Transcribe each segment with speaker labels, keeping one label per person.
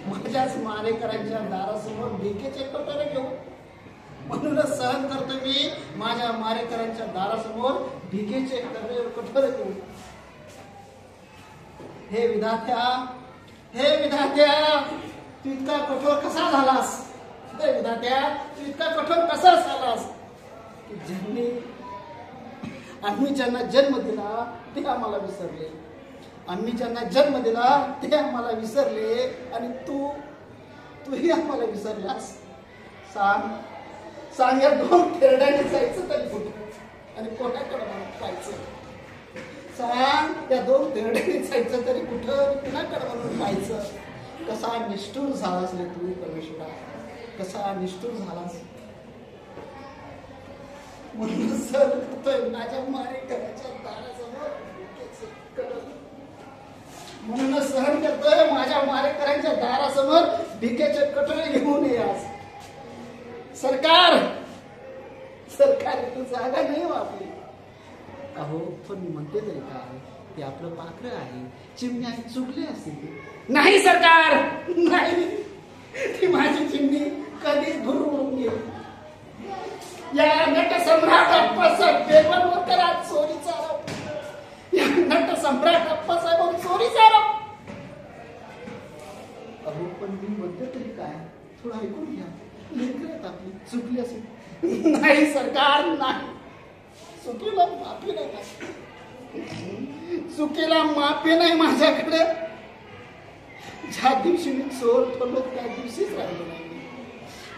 Speaker 1: माझ्याच मारेकरांच्या दारासमोर भिकेचे कटोरे घेऊन. म्हणूनच सहन करतो मी माझ्या मारेकरांच्या दारासमोर भिकेचे कटोरे घेऊन. हे विधात्या, हे विधात्या, तू इतका कठोर कसा झालास? हे विधात्या, तू इतका कठोर कसा झालास की ज्यांनी आम्ही ज्यांना जन्म दिला ते आम्हाला विसरले, आम्ही ज्यांना जन्म दिला ते आम्हाला विसरले, आणि तूही आम्हाला विसरलास. सांग सांग, या दोन खेरड्याने जायचं तरी कुठं आणि कोणाकडे पाहायचं? सांग, या दोन खेरड्याने जायचं तरी कुठं, कुणाकडे म्हणून पाहायचं? कसा निष्ठुर झालास रे तू परमेश्वरा, कसा निष्ठुर झालास. म्हणून सहन करतोय माझ्या मारेकरांच्या दारासमोर भिकेचे कटोरे. म्हणून सहन करतोय माझ्या मारेकरांच्या दारासमोर भिकेचे कटोरे घेऊन यास. सरकार, सरकार तू जागा नाही आपली. अहो पण मी म्हणते तरी काय, ते आपलं पाखरं आहे, चिमण्या चुकले असतील. नाही सरकार, नाही, ती माझी चिमणी कधीच भरून उडून गेली. या नटसम्राट अप्पासाहेब बेलवलकर आज चोरीचा आरोप, या नटसम्राट अप्पासाहेब चोरीचा आरोप. अहो पण मी म्हणते तरी काय, थोडं ऐकून घ्या. लेकरं आपली चुकली असेल. नाही सरकार, नाही, चुकीला माफी नाही, चुकीला माफी नाही माझ्याकडे. ज्या दिवशी मी चोर ठरलो त्या दिवशीच राहिलो नाही.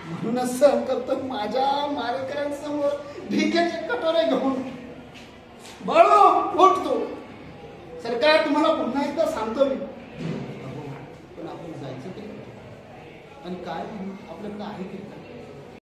Speaker 1: म्हणूनच सहन करतो माझ्या मारेकरांसमोर भिकेचे कटोरे घेऊन. बाळू उठतो. सरकार तुम्हाला पुन्हा एकदा सांगतो मी, पण आपण जायचं तरी आणि काय आपल्याकडे आहे तरी काय?